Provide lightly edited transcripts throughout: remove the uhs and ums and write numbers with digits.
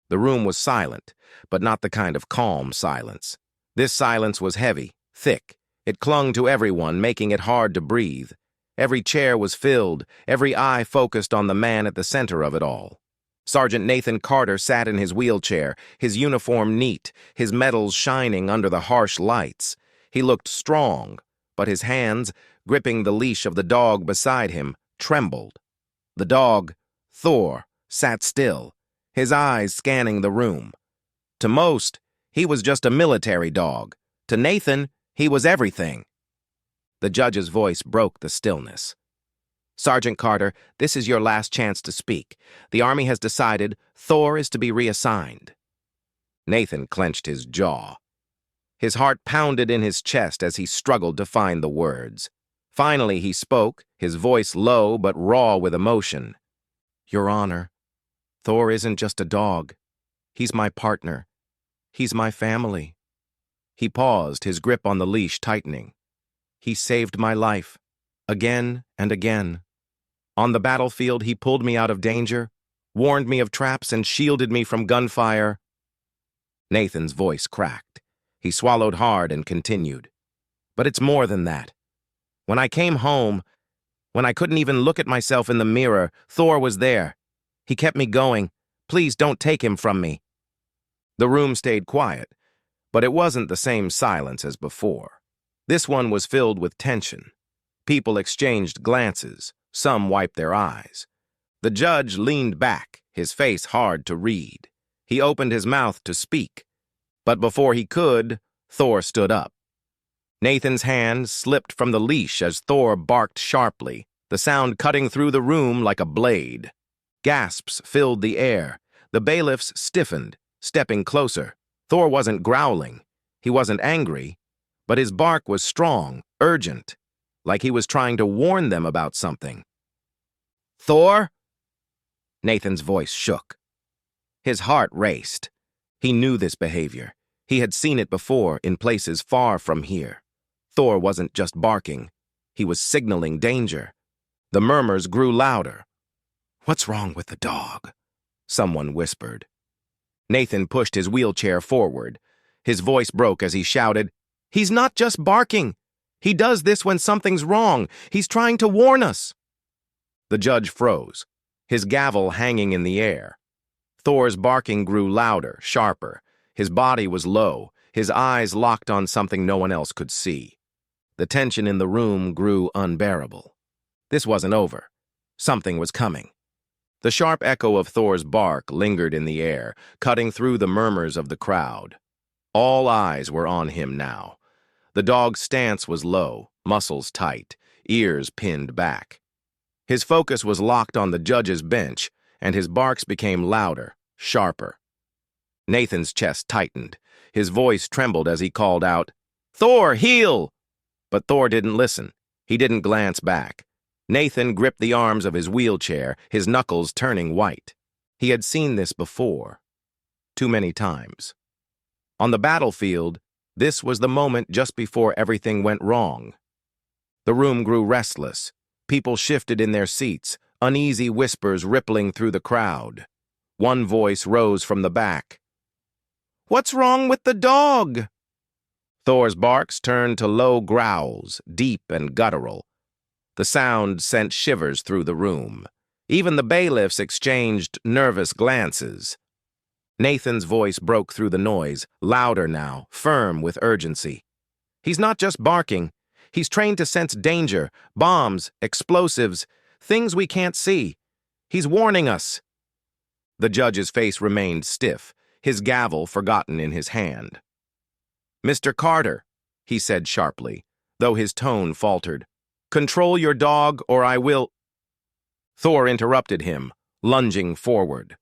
The room was silent, but not the kind of calm silence. This silence was heavy, thick. It clung to everyone, making it hard to breathe. Every chair was filled, every eye focused on the man at the center of it all. Sergeant Nathan Carter sat in his wheelchair, his uniform neat, his medals shining under the harsh lights. He looked strong, but his hands, gripping the leash of the dog beside him, trembled. The dog, Thor, sat still, his eyes scanning the room. To most, he was just a military dog. To Nathan, he was everything. The judge's voice broke the stillness. Sergeant Carter, this is your last chance to speak. The Army has decided Thor is to be reassigned. Nathan clenched his jaw. His heart pounded in his chest as he struggled to find the words. Finally, he spoke, his voice low but raw with emotion. Your Honor, Thor isn't just a dog. He's my partner. He's my family. He paused, his grip on the leash tightening. He saved my life, again and again. On the battlefield, he pulled me out of danger, warned me of traps, and shielded me from gunfire. Nathan's voice cracked. He swallowed hard and continued. But it's more than that. When I came home, when I couldn't even look at myself in the mirror, Thor was there. He kept me going. Please don't take him from me. The room stayed quiet, but it wasn't the same silence as before. This one was filled with tension. People exchanged glances. Some wiped their eyes. The judge leaned back, his face hard to read. He opened his mouth to speak. But before he could, Thor stood up. Nathan's hand slipped from the leash as Thor barked sharply, the sound cutting through the room like a blade. Gasps filled the air. The bailiffs stiffened, stepping closer. Thor wasn't growling. He wasn't angry. But his bark was strong, urgent, like he was trying to warn them about something. Thor? Nathan's voice shook. His heart raced. He knew this behavior. He had seen it before in places far from here. Thor wasn't just barking. He was signaling danger. The murmurs grew louder. What's wrong with the dog? Someone whispered. Nathan pushed his wheelchair forward. His voice broke as he shouted, He's not just barking. He does this when something's wrong. He's trying to warn us. The judge froze, his gavel hanging in the air. Thor's barking grew louder, sharper. His body was low, his eyes locked on something no one else could see. The tension in the room grew unbearable. This wasn't over. Something was coming. The sharp echo of Thor's bark lingered in the air, cutting through the murmurs of the crowd. All eyes were on him now. The dog's stance was low, muscles tight, ears pinned back. His focus was locked on the judge's bench, and his barks became louder, sharper. Nathan's chest tightened. His voice trembled as he called out, Thor, heel! But Thor didn't listen. He didn't glance back. Nathan gripped the arms of his wheelchair, his knuckles turning white. He had seen this before. Too many times. On the battlefield, this was the moment just before everything went wrong. The room grew restless. People shifted in their seats, uneasy whispers rippling through the crowd. One voice rose from the back. What's wrong with the dog? Thor's barks turned to low growls, deep and guttural. The sound sent shivers through the room. Even the bailiffs exchanged nervous glances. Nathan's voice broke through the noise, louder now, firm with urgency. He's not just barking. He's trained to sense danger, bombs, explosives, things we can't see. He's warning us. The judge's face remained stiff, his gavel forgotten in his hand. Mr. Carter, he said sharply, though his tone faltered. Control your dog or I will... Thor interrupted him, lunging forward.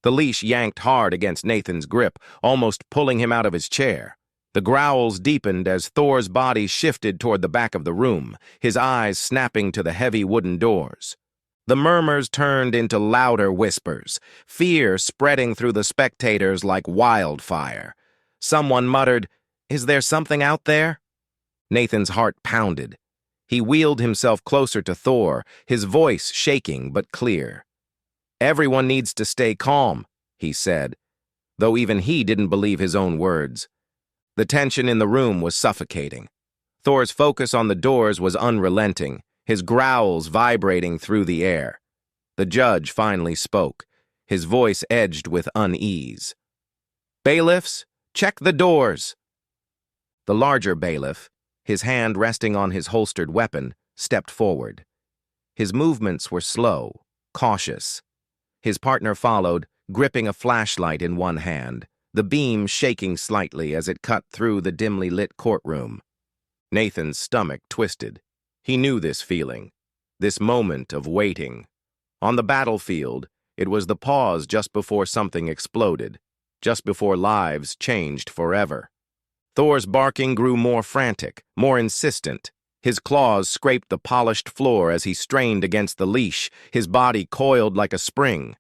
The leash yanked hard against Nathan's grip, almost pulling him out of his chair. The growls deepened as Thor's body shifted toward the back of the room, his eyes snapping to the heavy wooden doors. The murmurs turned into louder whispers, fear spreading through the spectators like wildfire. Someone muttered, Is there something out there? Nathan's heart pounded. He wheeled himself closer to Thor, his voice shaking but clear. Everyone needs to stay calm, he said. though even he didn't believe his own words. The tension in the room was suffocating. Thor's focus on the doors was unrelenting, his growls vibrating through the air. The judge finally spoke, his voice edged with unease. "Bailiffs, check the doors." The larger bailiff, his hand resting on his holstered weapon, stepped forward. His movements were slow, cautious. His partner followed, gripping a flashlight in one hand, the beam shaking slightly as it cut through the dimly lit courtroom. Nathan's stomach twisted. He knew this feeling, this moment of waiting. On the battlefield, it was the pause just before something exploded, just before lives changed forever. Thor's barking grew more frantic, more insistent. His claws scraped the polished floor as he strained against the leash, his body coiled like a spring.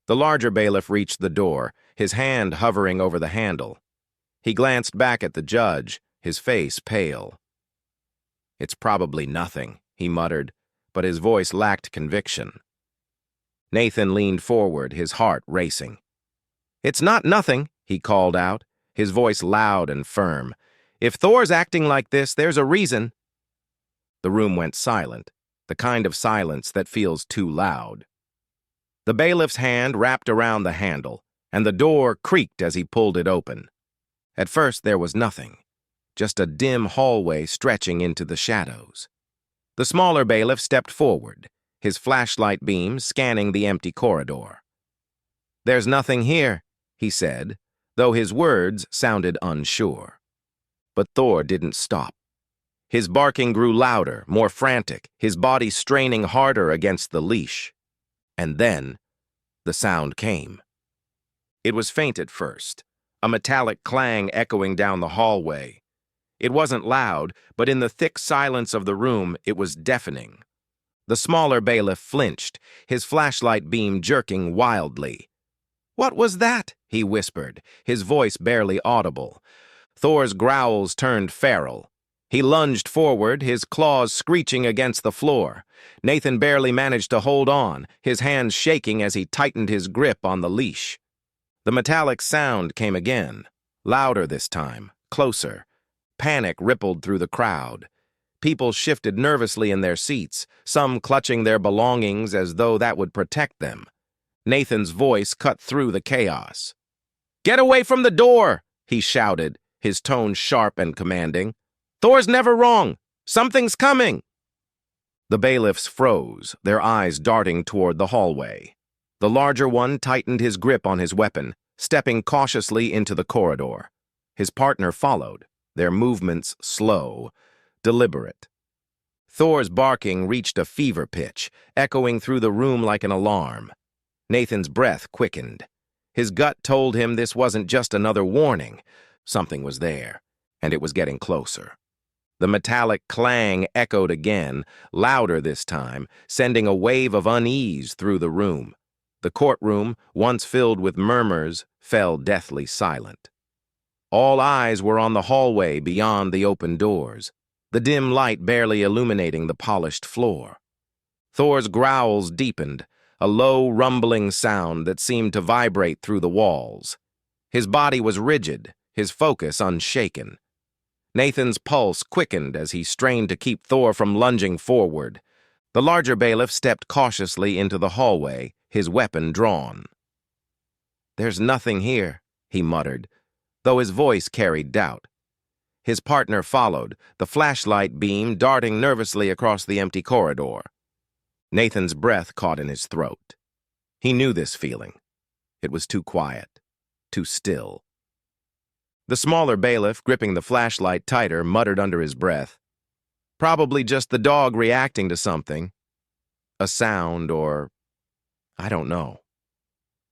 The larger bailiff reached the door, his hand hovering over the handle. He glanced back at the judge, his face pale. "It's probably nothing," he muttered, but his voice lacked conviction. Nathan leaned forward, his heart racing. "It's not nothing," he called out, his voice loud and firm. "If Thor's acting like this, there's a reason." The room went silent, the kind of silence that feels too loud. The bailiff's hand wrapped around the handle, and the door creaked as he pulled it open. At first there was nothing, just a dim hallway stretching into the shadows. The smaller bailiff stepped forward, his flashlight beam scanning the empty corridor. "There's nothing here," he said, though his words sounded unsure. But Thor didn't stop. His barking grew louder, more frantic, his body straining harder against the leash. And then, the sound came. It was faint at first, a metallic clang echoing down the hallway. It wasn't loud, but in the thick silence of the room, it was deafening. The smaller bailiff flinched, his flashlight beam jerking wildly. "What was that?" he whispered, his voice barely audible. Thor's growls turned feral. He lunged forward, his claws screeching against the floor. Nathan barely managed to hold on, his hands shaking as he tightened his grip on the leash. The metallic sound came again, louder this time, closer. Panic rippled through the crowd. People shifted nervously in their seats, some clutching their belongings as though that would protect them. Nathan's voice cut through the chaos. "Get away from the door!" he shouted, his tone sharp and commanding. "Thor's never wrong! Something's coming!" The bailiffs froze, their eyes darting toward the hallway. The larger one tightened his grip on his weapon, stepping cautiously into the corridor. His partner followed, their movements slow, deliberate. Thor's barking reached a fever pitch, echoing through the room like an alarm. Nathan's breath quickened. His gut told him this wasn't just another warning. Something was there, and it was getting closer. The metallic clang echoed again, louder this time, sending a wave of unease through the room. The courtroom, once filled with murmurs, fell deathly silent. All eyes were on the hallway beyond the open doors, the dim light barely illuminating the polished floor. Thor's growls deepened, a low, rumbling sound that seemed to vibrate through the walls. His body was rigid, his focus unshaken. Nathan's pulse quickened as he strained to keep Thor from lunging forward. The larger bailiff stepped cautiously into the hallway, his weapon drawn. "There's nothing here," he muttered, though his voice carried doubt. His partner followed, the flashlight beam darting nervously across the empty corridor. Nathan's breath caught in his throat. He knew this feeling. It was too quiet, too still. The smaller bailiff, gripping the flashlight tighter, muttered under his breath. "Probably just the dog reacting to something. A sound or... I don't know."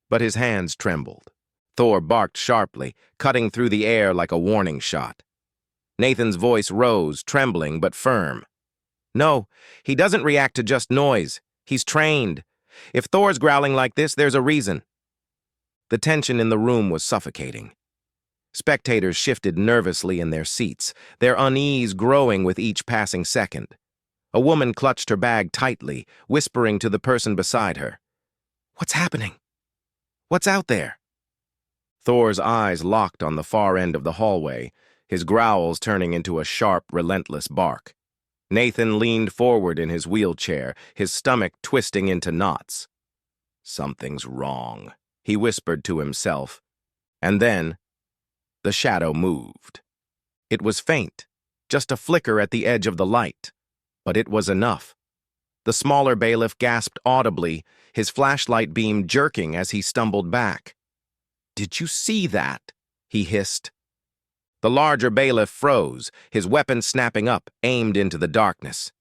But his hands trembled. Thor barked sharply, cutting through the air like a warning shot. Nathan's voice rose, trembling but firm. "No, he doesn't react to just noise. He's trained. If Thor's growling like this, there's a reason." The tension in the room was suffocating. Spectators shifted nervously in their seats, their unease growing with each passing second. A woman clutched her bag tightly, whispering to the person beside her. "What's happening? What's out there?" Thor's eyes locked on the far end of the hallway, his growls turning into a sharp, relentless bark. Nathan leaned forward in his wheelchair, his stomach twisting into knots. "Something's wrong," he whispered to himself. And then, the shadow moved. It was faint, just a flicker at the edge of the light, but it was enough. The smaller bailiff gasped audibly, his flashlight beam jerking as he stumbled back. "Did you see that?" he hissed. The larger bailiff froze, his weapon snapping up, aimed into the darkness.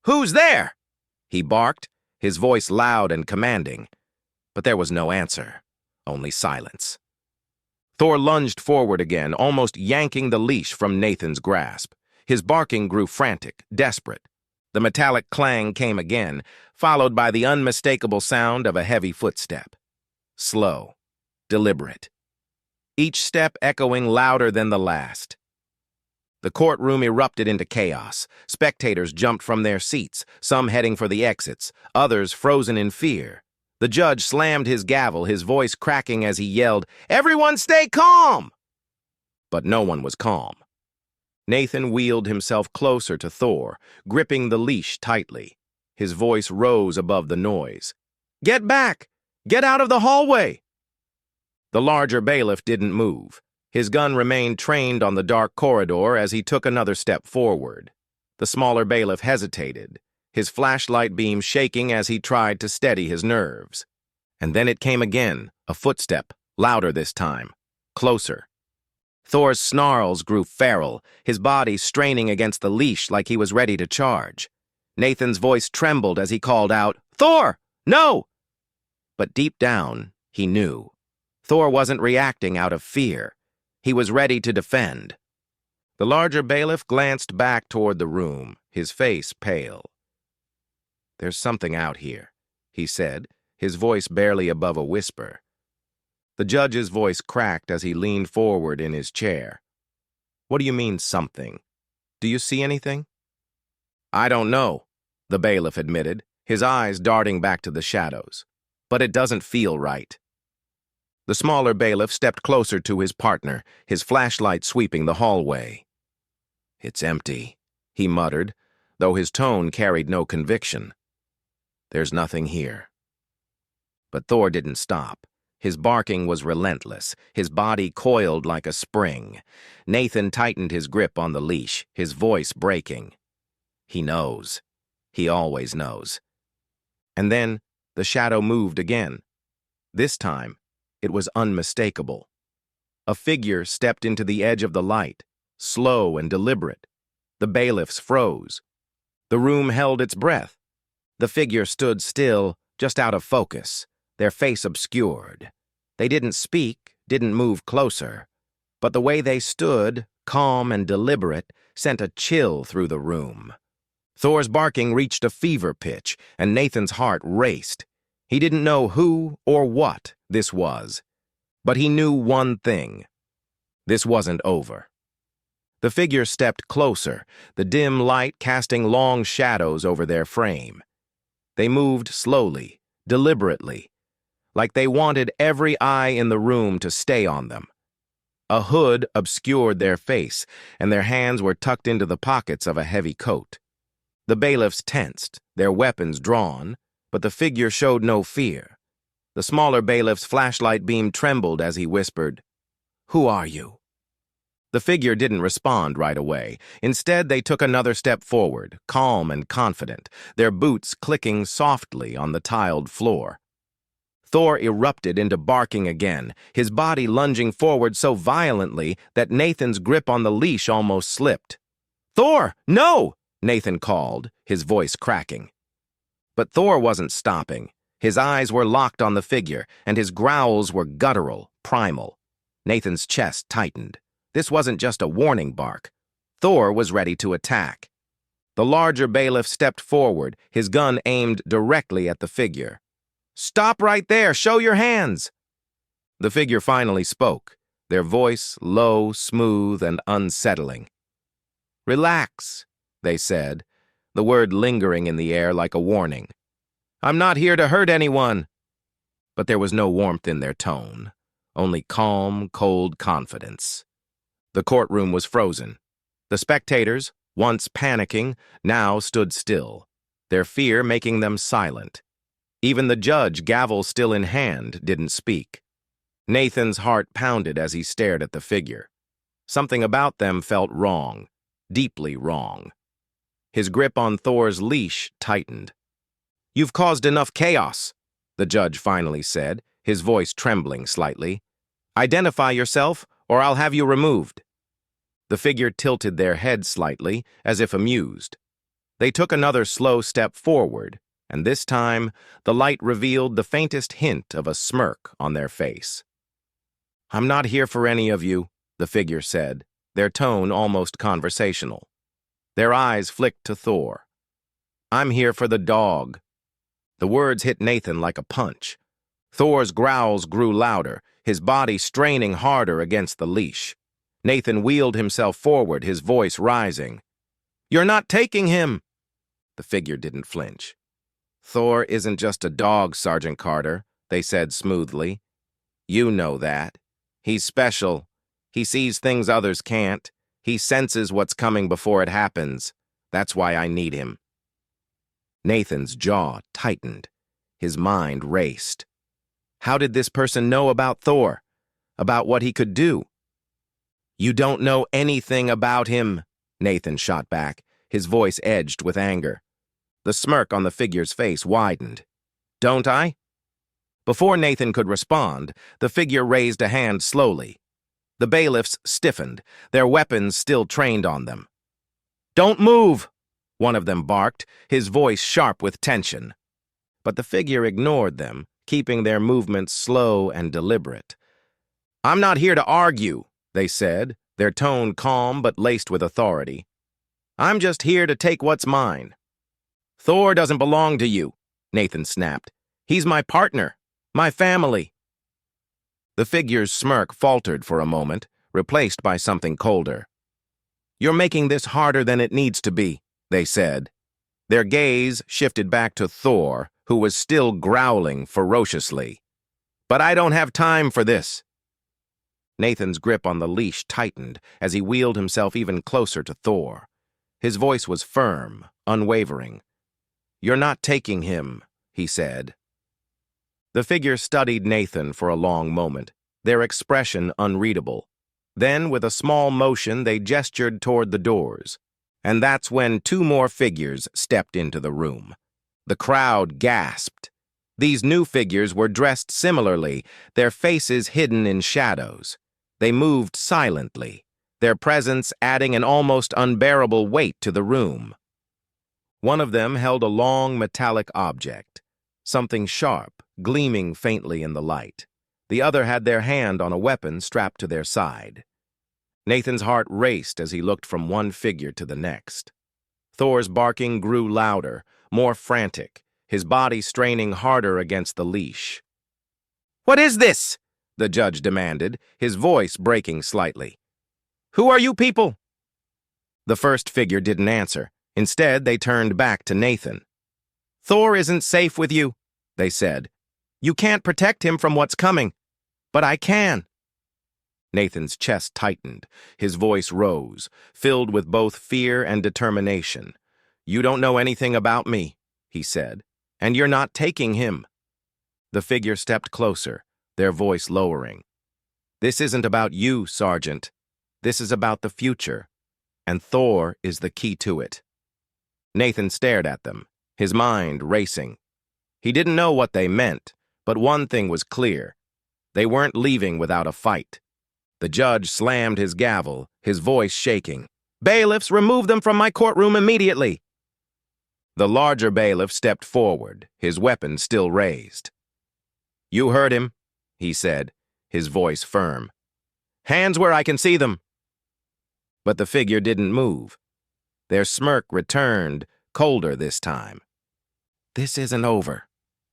"Who's there?" he barked, his voice loud and commanding. But there was no answer, only silence. Thor lunged forward again, almost yanking the leash from Nathan's grasp. His barking grew frantic, desperate. The metallic clang came again, followed by the unmistakable sound of a heavy footstep. Slow, deliberate. Each step echoing louder than the last. The courtroom erupted into chaos. Spectators jumped from their seats, some heading for the exits, others frozen in fear. The judge slammed his gavel, his voice cracking as he yelled, "Everyone stay calm!" But no one was calm. Nathan wheeled himself closer to Thor, gripping the leash tightly. His voice rose above the noise. "Get back! Get out of the hallway!" The larger bailiff didn't move. His gun remained trained on the dark corridor as he took another step forward. The smaller bailiff hesitated, his flashlight beam shaking as he tried to steady his nerves. And then it came again, a footstep, louder this time, closer. Thor's snarls grew feral, his body straining against the leash like he was ready to charge. Nathan's voice trembled as he called out, "Thor, no!" But deep down, he knew. Thor wasn't reacting out of fear. He was ready to defend. The larger bailiff glanced back toward the room, his face pale. "There's something out here," he said, his voice barely above a whisper. The judge's voice cracked as he leaned forward in his chair. "What do you mean, something? Do you see anything?" "I don't know," the bailiff admitted, his eyes darting back to the shadows. "But it doesn't feel right." The smaller bailiff stepped closer to his partner, his flashlight sweeping the hallway. "It's empty," he muttered, though his tone carried no conviction. "There's nothing here." But Thor didn't stop. His barking was relentless, his body coiled like a spring. Nathan tightened his grip on the leash, his voice breaking. He knows. He always knows. And then the shadow moved again. This time, it was unmistakable. A figure stepped into the edge of the light, slow and deliberate. The bailiffs froze. The room held its breath. The figure stood still, just out of focus, their face obscured. They didn't speak, didn't move closer, but the way they stood, calm and deliberate, sent a chill through the room. Thor's barking reached a fever pitch, and Nathan's heart raced. He didn't know who or what this was, but he knew one thing. This wasn't over. The figure stepped closer, the dim light casting long shadows over their frame. They moved slowly, deliberately, like they wanted every eye in the room to stay on them. A hood obscured their face, and their hands were tucked into the pockets of a heavy coat. The bailiffs tensed, their weapons drawn, but the figure showed no fear. The smaller bailiff's flashlight beam trembled as he whispered, "Who are you?" The figure didn't respond right away. Instead, they took another step forward, calm and confident, their boots clicking softly on the tiled floor. Thor erupted into barking again, his body lunging forward so violently that Nathan's grip on the leash almost slipped. "Thor, no!" Nathan called, his voice cracking. But Thor wasn't stopping. His eyes were locked on the figure, and his growls were guttural, primal. Nathan's chest tightened. This wasn't just a warning bark. Thor was ready to attack. The larger bailiff stepped forward, his gun aimed directly at the figure. "Stop right there! Show your hands!" The figure finally spoke, their voice low, smooth, and unsettling. "Relax," they said, the word lingering in the air like a warning. "I'm not here to hurt anyone." But there was no warmth in their tone, only calm, cold confidence. The courtroom was frozen. The spectators, once panicking, now stood still, their fear making them silent. Even the judge, gavel still in hand, didn't speak. Nathan's heart pounded as he stared at the figure. Something about them felt wrong, deeply wrong. His grip on Thor's leash tightened. "You've caused enough chaos," the judge finally said, his voice trembling slightly. "Identify yourself, or I'll have you removed." The figure tilted their head slightly, as if amused. They took another slow step forward, and this time the light revealed the faintest hint of a smirk on their face. "I'm not here for any of you," the figure said, their tone almost conversational. Their eyes flicked to Thor. "I'm here for the dog." The words hit Nathan like a punch. Thor's growls grew louder, his body straining harder against the leash. Nathan wheeled himself forward, his voice rising. "You're not taking him!" The figure didn't flinch. "Thor isn't just a dog, Sergeant Carter," they said smoothly. "You know that. He's special. He sees things others can't. He senses what's coming before it happens. That's why I need him." Nathan's jaw tightened. His mind raced. How did this person know about Thor? About what he could do? "You don't know anything about him," Nathan shot back, his voice edged with anger. The smirk on the figure's face widened. "Don't I?" Before Nathan could respond, the figure raised a hand slowly. The bailiffs stiffened, their weapons still trained on them. "Don't move!" one of them barked, his voice sharp with tension. But the figure ignored them, keeping their movements slow and deliberate. "I'm not here to argue," they said, their tone calm but laced with authority. "I'm just here to take what's mine." "Thor doesn't belong to you," Nathan snapped. "He's my partner, my family." The figure's smirk faltered for a moment, replaced by something colder. "You're making this harder than it needs to be," they said. Their gaze shifted back to Thor, who was still growling ferociously. "But I don't have time for this." Nathan's grip on the leash tightened as he wheeled himself even closer to Thor. His voice was firm, unwavering. "You're not taking him," he said. The figure studied Nathan for a long moment, their expression unreadable. Then, with a small motion, they gestured toward the doors. And that's when two more figures stepped into the room. The crowd gasped. These new figures were dressed similarly, their faces hidden in shadows. They moved silently, their presence adding an almost unbearable weight to the room. One of them held a long metallic object, something sharp, gleaming faintly in the light. The other had their hand on a weapon strapped to their side. Nathan's heart raced as he looked from one figure to the next. Thor's barking grew louder, more frantic, his body straining harder against the leash. "What is this?" the judge demanded, his voice breaking slightly. "Who are you people?" The first figure didn't answer. Instead, they turned back to Nathan. "Thor isn't safe with you," they said. "You can't protect him from what's coming, but I can." Nathan's chest tightened. His voice rose, filled with both fear and determination. "You don't know anything about me," he said, "and you're not taking him." The figure stepped closer, their voice lowering. "This isn't about you, Sergeant. This is about the future, and Thor is the key to it." Nathan stared at them, his mind racing. He didn't know what they meant, but one thing was clear. They weren't leaving without a fight. The judge slammed his gavel, his voice shaking. "Bailiffs, remove them from my courtroom immediately!" The larger bailiff stepped forward, his weapon still raised. "You heard him," he said, his voice firm. "Hands where I can see them." But the figure didn't move. Their smirk returned, colder this time. "This isn't over,"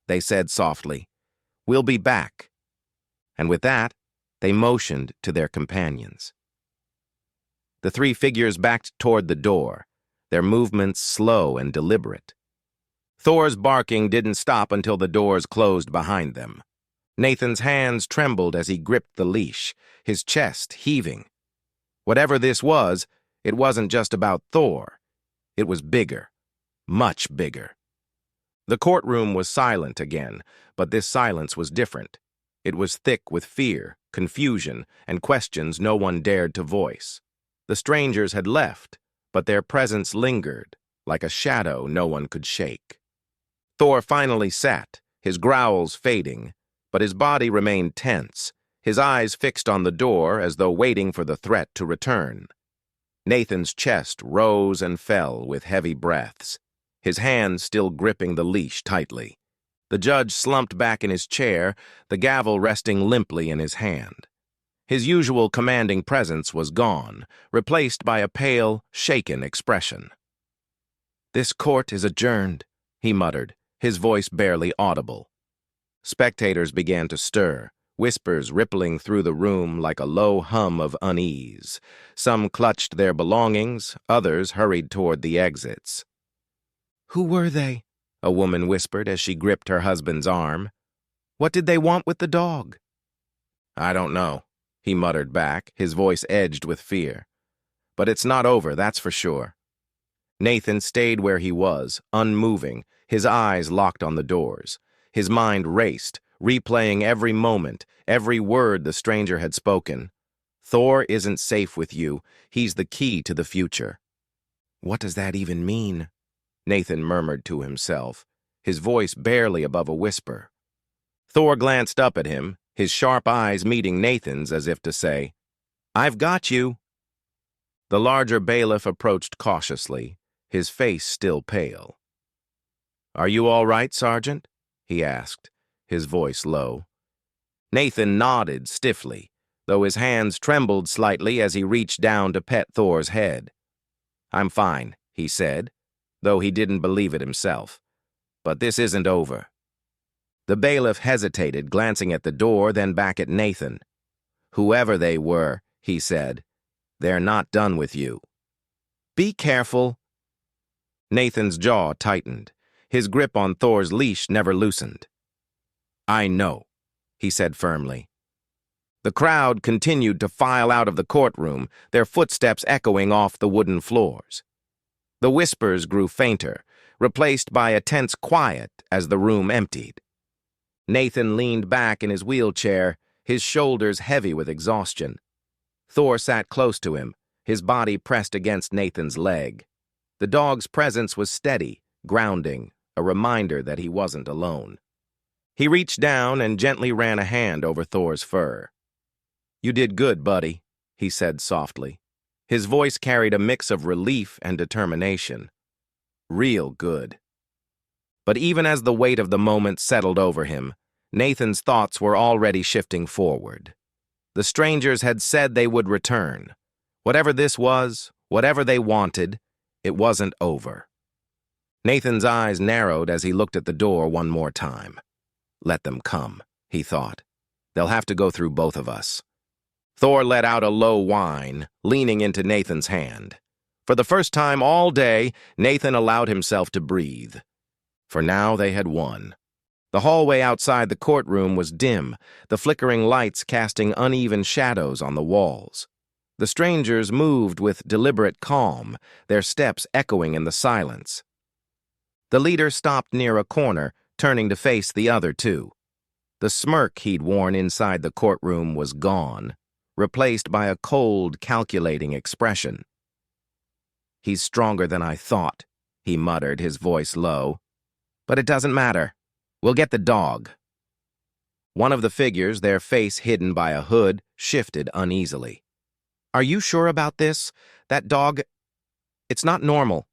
they said softly. "We'll be back." And with that, they motioned to their companions. The three figures backed toward the door, their movements slow and deliberate. Thor's barking didn't stop until the doors closed behind them. Nathan's hands trembled as he gripped the leash, his chest heaving. Whatever this was, it wasn't just about Thor. It was bigger, much bigger. The courtroom was silent again, but this silence was different. It was thick with fear, confusion, and questions no one dared to voice. The strangers had left, but their presence lingered, like a shadow no one could shake. Thor finally sat, his growls fading, but his body remained tense, his eyes fixed on the door as though waiting for the threat to return. Nathan's chest rose and fell with heavy breaths, his hands still gripping the leash tightly. The judge slumped back in his chair, the gavel resting limply in his hand. His usual commanding presence was gone, replaced by a pale, shaken expression. "This court is adjourned," he muttered, his voice barely audible. Spectators began to stir, whispers rippling through the room like a low hum of unease. Some clutched their belongings, others hurried toward the exits. "Who were they?" a woman whispered as she gripped her husband's arm. "What did they want with the dog?" "I don't know," he muttered back, his voice edged with fear. "But it's not over, that's for sure." Nathan stayed where he was, unmoving, his eyes locked on the doors. His mind raced, replaying every moment, every word the stranger had spoken. "Thor isn't safe with you. He's the key to the future." "What does that even mean?" Nathan murmured to himself, his voice barely above a whisper. Thor glanced up at him, his sharp eyes meeting Nathan's as if to say, "I've got you." The larger bailiff approached cautiously, his face still pale. "Are you all right, Sergeant?" he asked, his voice low. Nathan nodded stiffly, though his hands trembled slightly as he reached down to pet Thor's head. "I'm fine," he said, though he didn't believe it himself. "But this isn't over." The bailiff hesitated, glancing at the door, then back at Nathan. "Whoever they were," he said, "they're not done with you." "Be careful." Nathan's jaw tightened. His grip on Thor's leash never loosened. "I know," he said firmly. The crowd continued to file out of the courtroom, their footsteps echoing off the wooden floors. The whispers grew fainter, replaced by a tense quiet as the room emptied. Nathan leaned back in his wheelchair, his shoulders heavy with exhaustion. Thor sat close to him, his body pressed against Nathan's leg. The dog's presence was steady, grounding, a reminder that he wasn't alone. He reached down and gently ran a hand over Thor's fur. "You did good, buddy," he said softly. His voice carried a mix of relief and determination. "Real good." But even as the weight of the moment settled over him, Nathan's thoughts were already shifting forward. The strangers had said they would return. Whatever this was, whatever they wanted, it wasn't over. Nathan's eyes narrowed as he looked at the door one more time. Let them come, he thought. They'll have to go through both of us. Thor let out a low whine, leaning into Nathan's hand. For the first time all day, Nathan allowed himself to breathe. For now they had won. The hallway outside the courtroom was dim, the flickering lights casting uneven shadows on the walls. The strangers moved with deliberate calm, their steps echoing in the silence. The leader stopped near a corner, turning to face the other two. The smirk he'd worn inside the courtroom was gone, replaced by a cold, calculating expression. "He's stronger than I thought," he muttered, his voice low. "But it doesn't matter. We'll get the dog." One of the figures, their face hidden by a hood, shifted uneasily. "Are you sure about this? That dog... It's not normal."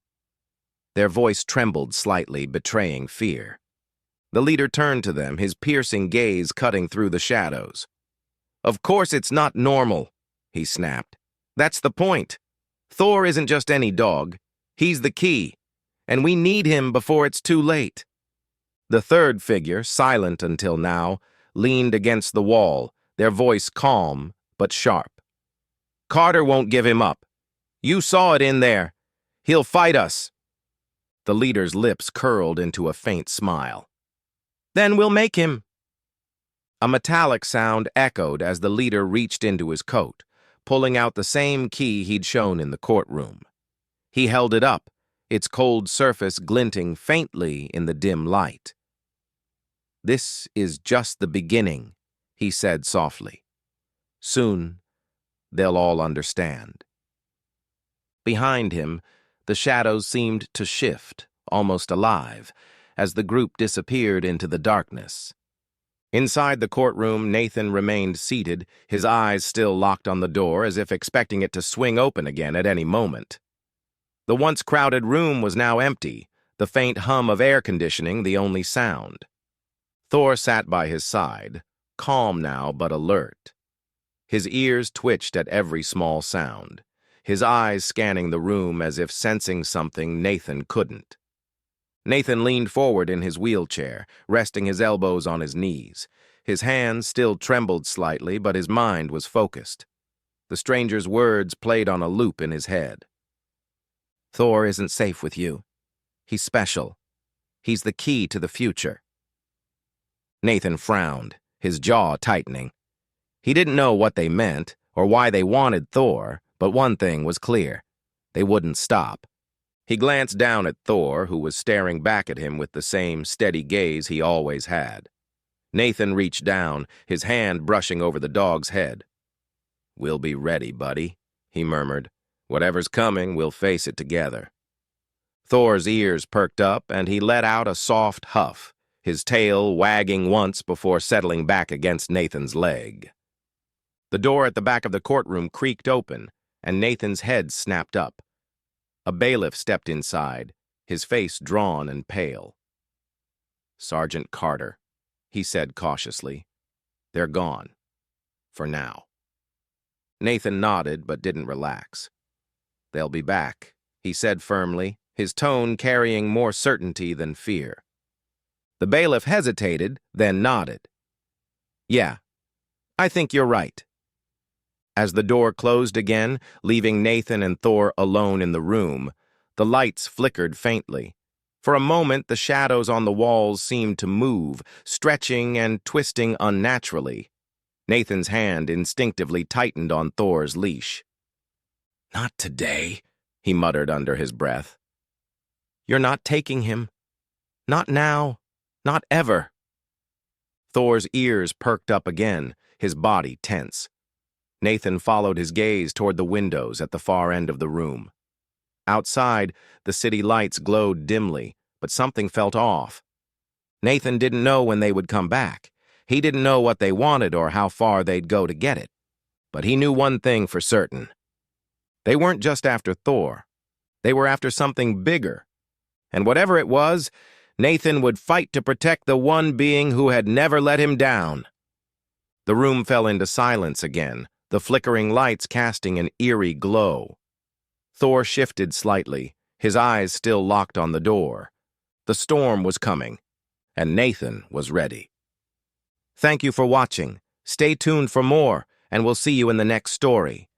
Their voice trembled slightly, betraying fear. The leader turned to them, his piercing gaze cutting through the shadows. "Of course it's not normal," he snapped. "That's the point. Thor isn't just any dog. He's the key, and we need him before it's too late." The third figure, silent until now, leaned against the wall, their voice calm but sharp. "Carter won't give him up. You saw it in there. He'll fight us." The leader's lips curled into a faint smile. "Then we'll make him." A metallic sound echoed as the leader reached into his coat, pulling out the same key he'd shown in the courtroom. He held it up, its cold surface glinting faintly in the dim light. "This is just the beginning," he said softly. "Soon, they'll all understand." Behind him, the shadows seemed to shift, almost alive, as the group disappeared into the darkness. Inside the courtroom, Nathan remained seated, his eyes still locked on the door as if expecting it to swing open again at any moment. The once crowded room was now empty, the faint hum of air conditioning the only sound. Thor sat by his side, calm now but alert. His ears twitched at every small sound, his eyes scanning the room as if sensing something Nathan couldn't. Nathan leaned forward in his wheelchair, resting his elbows on his knees. His hands still trembled slightly, but his mind was focused. The stranger's words played on a loop in his head. "Thor isn't safe with you. He's special. He's the key to the future." Nathan frowned, his jaw tightening. He didn't know what they meant or why they wanted Thor, but one thing was clear. They wouldn't stop. He glanced down at Thor, who was staring back at him with the same steady gaze he always had. Nathan reached down, his hand brushing over the dog's head. "We'll be ready, buddy," he murmured. "Whatever's coming, we'll face it together." Thor's ears perked up, and he let out a soft huff, his tail wagging once before settling back against Nathan's leg. The door at the back of the courtroom creaked open, and Nathan's head snapped up. A bailiff stepped inside, his face drawn and pale. "Sergeant Carter," he said cautiously. "They're gone. For now." Nathan nodded but didn't relax. "They'll be back," he said firmly, his tone carrying more certainty than fear. The bailiff hesitated, then nodded. "Yeah, I think you're right." As the door closed again, leaving Nathan and Thor alone in the room, the lights flickered faintly. For a moment, the shadows on the walls seemed to move, stretching and twisting unnaturally. Nathan's hand instinctively tightened on Thor's leash. "Not today," he muttered under his breath. "You're not taking him. Not now. Not ever." Thor's ears perked up again, his body tense. Nathan followed his gaze toward the windows at the far end of the room. Outside, the city lights glowed dimly, but something felt off. Nathan didn't know when they would come back. He didn't know what they wanted or how far they'd go to get it. But he knew one thing for certain. They weren't just after Thor. They were after something bigger. And whatever it was, Nathan would fight to protect the one being who had never let him down. The room fell into silence again, the flickering lights casting an eerie glow. Thor shifted slightly, his eyes still locked on the door. The storm was coming, and Nathan was ready. Thank you for watching. Stay tuned for more, and we'll see you in the next story.